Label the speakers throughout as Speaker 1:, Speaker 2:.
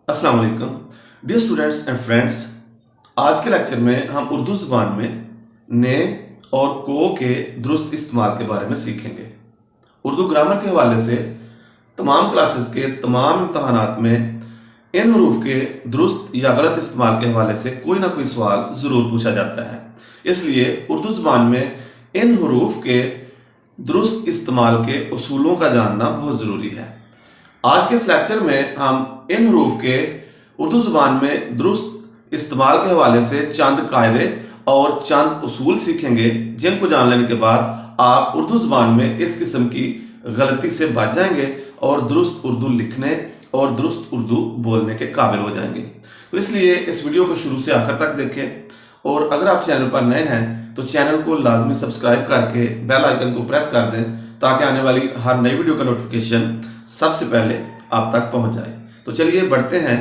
Speaker 1: अस्सलाम वालेकुम dear students and friends. आज के लेक्चर में हम उर्दू ज़बान में ने और को के दुरुस्त इस्तेमाल के बारे में सीखेंगे। उर्दू ग्रामर के हवाले से तमाम क्लासेस के तमाम इम्तहानात में इन हरूफ के दुरुस्त या गलत इस्तेमाल के हवाले से कोई ना कोई सवाल ज़रूर पूछा जाता है, इसलिए उर्दू ज़बान में इन हरूफ के दुरुस्त इस्तेमाल के उसूलों का जानना बहुत ज़रूरी है। आज के इस लेक्चर में हम इन हरूफ के उर्दू ज़बान में दुरुस्त इस्तेमाल के हवाले से चंद कायदे और चंद उसूल सीखेंगे, जिनको जान लेने के बाद आप उर्दू ज़बान में इस किस्म की गलती से बच जाएंगे और दुरुस्त उर्दू लिखने और दुरुस्त उर्दू बोलने के काबिल हो जाएंगे। तो इसलिए इस वीडियो को शुरू से आखिर तक देखें और अगर आप चैनल पर नए हैं तो चैनल को लाजमी सब्सक्राइब करके बेल आइकन को प्रेस कर दें ताकि आने वाली हर नई वीडियो का नोटिफिकेशन सबसे पहले आप तक पहुंच जाए। तो चलिए बढ़ते हैं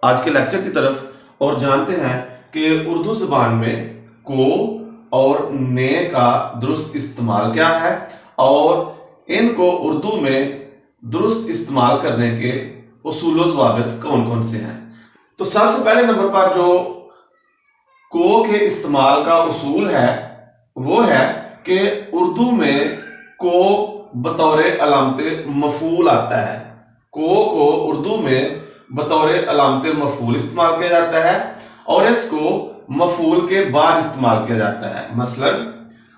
Speaker 1: आज के लेक्चर की तरफ और जानते हैं कि उर्दू ज़बान में को और ने का दुरुस्त इस्तेमाल क्या है और इनको उर्दू में दुरुस्त इस्तेमाल करने के उसूल व ज़वाबित कौन कौन से हैं। तो सबसे पहले नंबर पर जो को के इस्तेमाल का उसूल है वो है कि उर्दू में को बतौर अलामत मफूल आता है। को उर्दू में बतौर अलामत मफूल इस्तेमाल किया जाता है और इसको मफूल के बाद इस्तेमाल किया जाता है। मसलन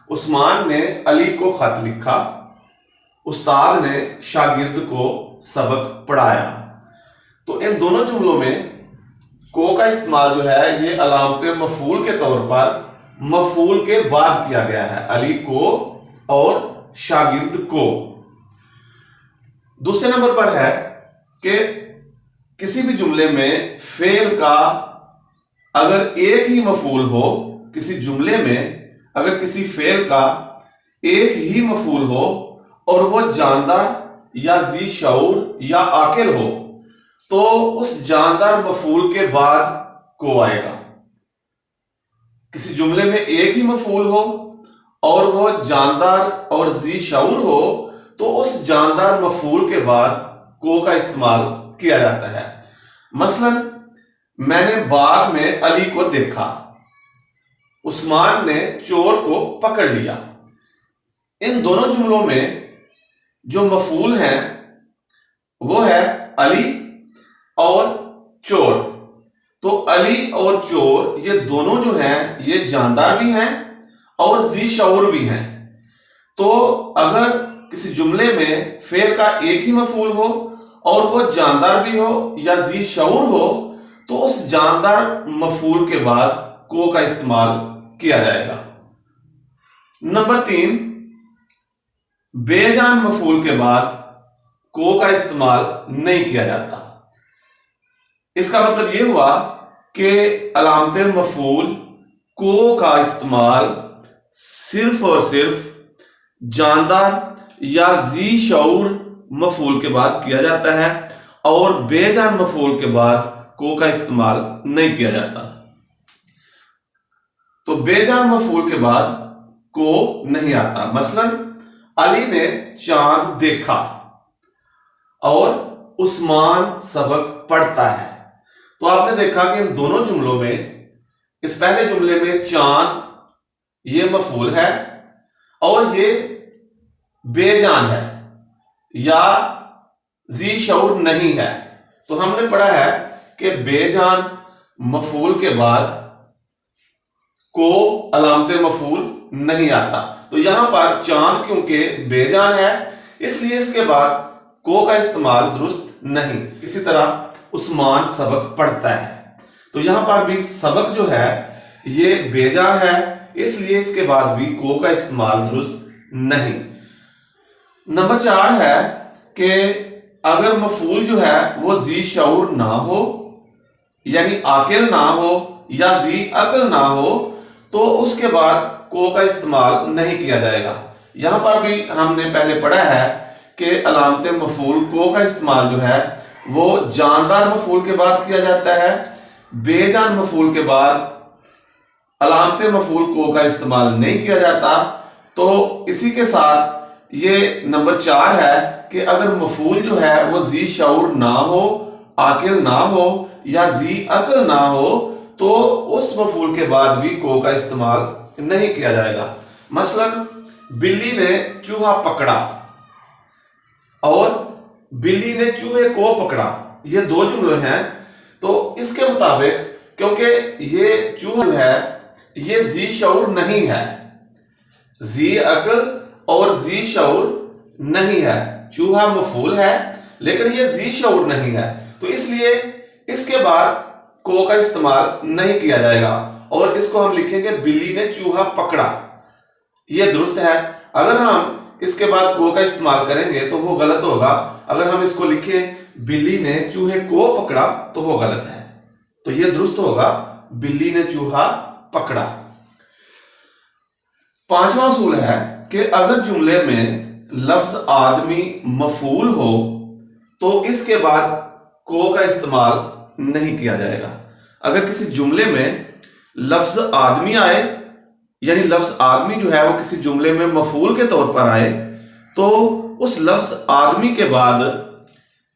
Speaker 1: उस्मान ने अली को खत लिखा, उस्ताद ने शागिर्द को सबक पढ़ाया। तो इन दोनों जुमलों में को का इस्तेमाल जो है ये अलामत मफूल के तौर पर मफूल के बाद किया गया है, अली को और शागिर्द को। दूसरे नंबर पर है कि किसी भी जुमले में फेल का अगर एक ही मफूल हो, किसी जुमले में अगर किसी फेल का एक ही मफूल हो और वो जानदार या जी शऊर या आकिल हो तो उस जानदार मफूल के बाद को आएगा। किसी जुमले में एक ही मफूल हो और वो जानदार और जी शऊर हो तो उस जानदार मफूल के बाद को का इस्तेमाल किया जाता है। मसलन मैंने बाग में अली को देखा, उस्मान ने चोर को पकड़ लिया। इन दोनों जुमलों में जो मफूल हैं वो है अली और चोर। तो अली और चोर ये दोनों जो हैं ये जानदार भी हैं और जी शऊर भी हैं। तो अगर किसी जुमले में फेल का एक ही मफूल हो और वो जानदार भी हो या जी शऊर हो तो उस जानदार मफूल के बाद को का इस्तेमाल किया जाएगा। नंबर 3, बेजान मफूल के बाद को का इस्तेमाल नहीं किया जाता। इसका मतलब यह हुआ कि अलामत मफूल को का इस्तेमाल सिर्फ और सिर्फ जानदार या जी शऊर मफूल के बाद किया जाता है और बेजान मफूल के बाद को का इस्तेमाल नहीं किया जाता। तो बेजान मफूल के बाद को नहीं आता। मसलन अली ने चांद देखा और उस्मान सबक पढ़ता है। तो आपने देखा कि इन दोनों जुमलों में इस पहले जुमले में चांद ये मफूल है और ये बेजान है या जी शऊर नहीं है। तो हमने पढ़ा है कि बेजान मफूल के बाद को अलामत मफूल नहीं आता। तो यहां पर चांद क्योंकि बेजान है इसलिए इसके बाद को का इस्तेमाल दुरुस्त नहीं। इसी तरह उस्मान सबक पढ़ता है तो यहां पर भी सबक जो है ये बेजान है इसलिए इसके बाद भी को का इस्तेमाल दुरुस्त नहीं। नंबर 4 है कि अगर मफूल जो है वो जी शऊर ना हो यानी आकिल ना हो या जी अक्ल ना हो तो उसके बाद को का इस्तेमाल नहीं किया जाएगा। यहां पर भी हमने पहले पढ़ा है कि अलामत मफूल को का इस्तेमाल जो है वो जानदार मफूल के बाद किया जाता है, बेजान मफूल के बाद अलामत मफूल को का इस्तेमाल नहीं किया जाता। तो इसी के साथ ये नंबर 4 है कि अगर मफूल जो है वो जी शऊर ना हो, आकिल ना हो या जी अकल ना हो तो उस मफूल के बाद भी को का इस्तेमाल नहीं किया जाएगा। मसलन बिल्ली ने चूहा पकड़ा और बिल्ली ने चूहे को पकड़ा, ये दो जुमले हैं। तो इसके मुताबिक क्योंकि ये चूहा है ये जी शऊर नहीं है, जी अकल और जी शऊर नहीं है, चूहा मफूल है लेकिन ये जी शऊर नहीं है, तो इसलिए इसके बाद को का इस्तेमाल नहीं किया जाएगा और इसको हम लिखेंगे बिल्ली ने चूहा पकड़ा, ये दुरुस्त है। अगर हम इसके बाद को का इस्तेमाल करेंगे तो वो गलत होगा। अगर हम इसको लिखें बिल्ली ने चूहे को पकड़ा तो वो गलत है, तो ये दुरुस्त होगा बिल्ली ने चूहा पकड़ा। पांचवा उसूल है कि अगर जुमले में लफ्ज आदमी मफूल हो तो इसके बाद को का इस्तेमाल नहीं किया जाएगा। अगर किसी जुमले में लफ्ज आदमी आए यानी लफ्ज आदमी जो है वो किसी जुमले में मफूल के तौर पर आए तो उस लफ्ज आदमी के बाद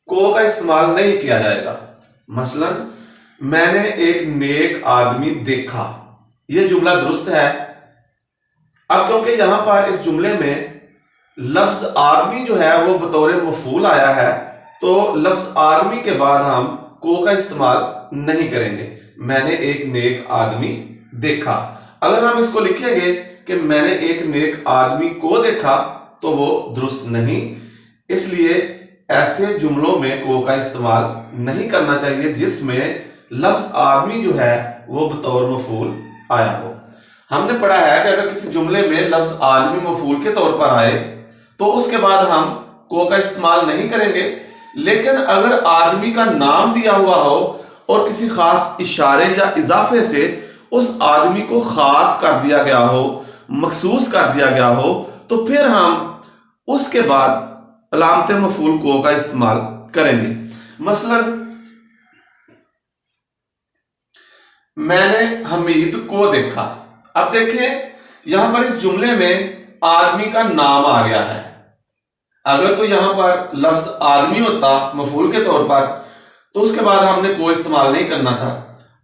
Speaker 1: को का इस्तेमाल नहीं किया जाएगा। मसलन मैंने एक नेक आदमी देखा, यह जुमला दुरुस्त है। अब क्योंकि यहां पर इस जुमले में लफ्ज आदमी जो है वो बतौर मफूल आया है तो लफ्ज आदमी के बाद हम को का इस्तेमाल नहीं करेंगे। मैंने एक नेक आदमी देखा। अगर हम इसको लिखेंगे कि मैंने एक नेक आदमी को देखा तो वो दुरुस्त नहीं, इसलिए ऐसे जुमलों में को का इस्तेमाल नहीं करना चाहिए जिसमें लफ्ज आदमी जो है वो बतौर मफूल आया हो। हमने पढ़ा है कि अगर किसी जुमले में लफ्ज आदमी मफूल के तौर पर आए तो उसके बाद हम को का इस्तेमाल नहीं करेंगे, लेकिन अगर आदमी का नाम दिया हुआ हो और किसी खास इशारे या इजाफे से उस आदमी को खास कर दिया गया हो, मखसूस कर दिया गया हो, तो फिर हम उसके बाद अलामत मफूल को का इस्तेमाल करेंगे। मसलन मैंने हमीद को देखा। अब देखें यहां पर इस जुमले में आदमी का नाम आ गया है। अगर तो यहां पर लफ्ज आदमी होता मफूल के तौर पर तो उसके बाद हमने को इस्तेमाल नहीं करना था।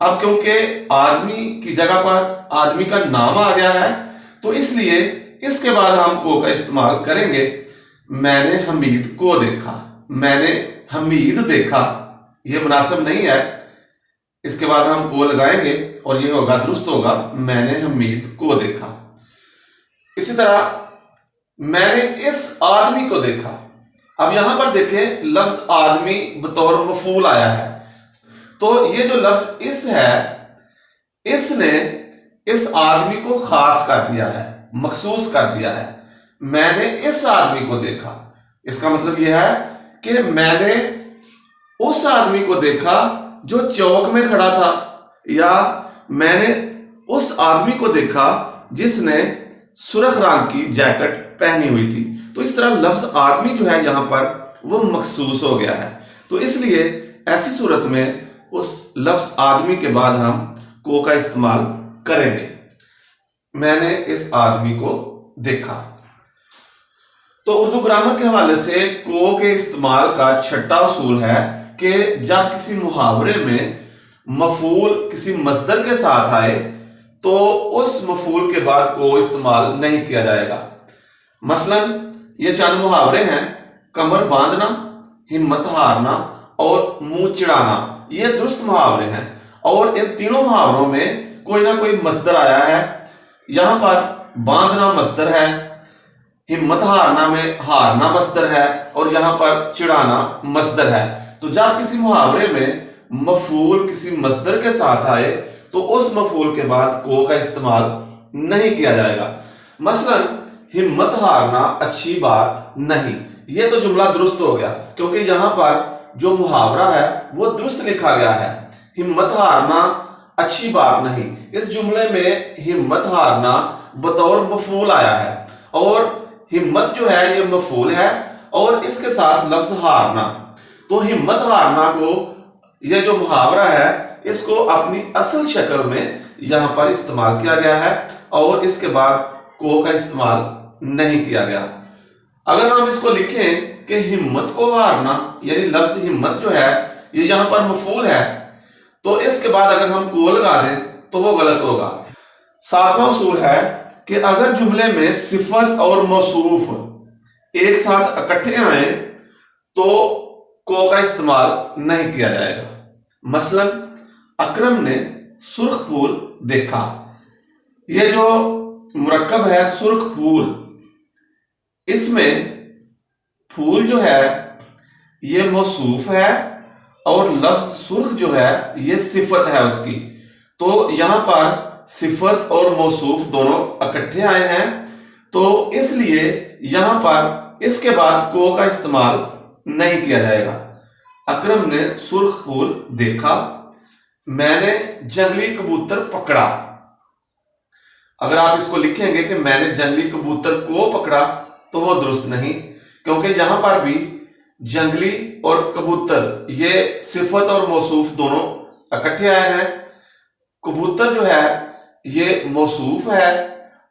Speaker 1: अब क्योंकि आदमी की जगह पर आदमी का नाम आ गया है तो इसलिए इसके बाद हम को का इस्तेमाल करेंगे। मैंने हमीद को देखा, मैंने हमीद देखा, यह मुनासिब नहीं है, इसके बाद हम को लगाएंगे और यह होगा दुरुस्त होगा मैंने हमीद को देखा। इसी तरह मैंने इस आदमी को देखा। अब यहां पर देखें लफ्ज आदमी बतौर मफूल आया है तो ये जो लफ्ज इस है इसने इस आदमी को खास कर दिया है, मखसूस कर दिया है। मैंने इस आदमी को देखा, इसका मतलब यह है कि मैंने उस आदमी को देखा जो चौक में खड़ा था, या मैंने उस आदमी को देखा जिसने सुर्ख रंग की जैकेट पहनी हुई थी। तो इस तरह लफ्ज आदमी जो है यहां पर वो मखसूस हो गया है, तो इसलिए ऐसी सूरत में उस लफ्ज आदमी के बाद हम को का इस्तेमाल करेंगे। मैंने इस आदमी को देखा। तो उर्दू ग्रामर के हवाले से को के इस्तेमाल का छठा उसूल है कि जब किसी मुहावरे में मफूल किसी मस्दर के साथ आए तो उस मफूल के बाद को इस्तेमाल नहीं किया जाएगा। मसलन ये चंद मुहावरे हैं, कमर बांधना, हिम्मत हारना और मुंह चिढ़ाना, ये दुरुस्त मुहावरे हैं और इन तीनों मुहावरों में कोई ना कोई मस्दर आया है। यहां पर बांधना मस्दर है, हिम्मत हारना में हारना मस्दर है और यहां पर चिढ़ाना मस्दर है। तो जब किसी मुहावरे में मफूल किसी मस्दर के साथ आए तो उस मफूल के बाद को का इस्तेमाल नहीं किया जाएगा। मसलन हिम्मत हारना अच्छी बात नहीं, यह तो जुमला दुरुस्त हो गया क्योंकि यहां पर जो मुहावरा है वो दुरुस्त लिखा गया है। हिम्मत हारना अच्छी बात नहीं, इस जुमले में हिम्मत हारना बतौर मफूल आया है और हिम्मत जो है ये मफूल है और इसके साथ लफ्ज हारना। तो हिम्मत हारना को ये जो मुहावरा है इसको अपनी असल शक्ल में यहां पर इस्तेमाल किया गया है और इसके बाद को का इस्तेमाल नहीं किया गया। अगर हम इसको लिखें कि हिम्मत को हारना, यानी लफ्ज हिम्मत जो है یہ یہاں پر مفعول ہے تو اس کے بعد اگر ہم کو لگا دیں تو وہ غلط ہوگا۔ ساتواں اصول ہے کہ اگر جملے میں صفت اور موصوف ایک ساتھ اکٹھے آئیں تو کو کا استعمال نہیں کیا جائے گا۔ مثلا اکرم نے سرخ پھول دیکھا، یہ جو مرکب ہے سرخ پھول، اس میں پھول جو ہے یہ موصوف ہے اور لفظ سرخ جو ہے یہ صفت ہے اس کی، تو یہاں پر صفت اور موصوف دونوں اکٹھے آئے ہیں تو اس لیے یہاں پر اس کے بعد کو کا استعمال نہیں کیا جائے گا۔ اکرم نے سرخ پھول دیکھا، میں نے جنگلی کبوتر پکڑا۔ اگر آپ اس کو لکھیں گے کہ میں نے جنگلی کبوتر کو پکڑا تو وہ درست نہیں، کیونکہ یہاں پر بھی جنگلی اور کبوتر یہ صفت اور موصوف دونوں اکٹھے آئے ہیں۔ کبوتر جو ہے یہ موصوف ہے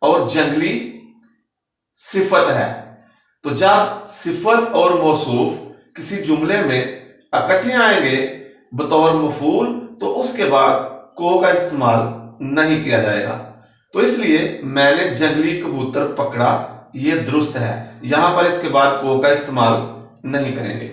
Speaker 1: اور جنگلی صفت ہے، تو جب صفت اور موصوف کسی جملے میں اکٹھے آئیں گے بطور مفعول تو اس کے بعد کو کا استعمال نہیں کیا جائے گا۔ تو اس لیے میں نے جنگلی کبوتر پکڑا یہ درست ہے، یہاں پر اس کے بعد کو کا استعمال نہیں کریں گے۔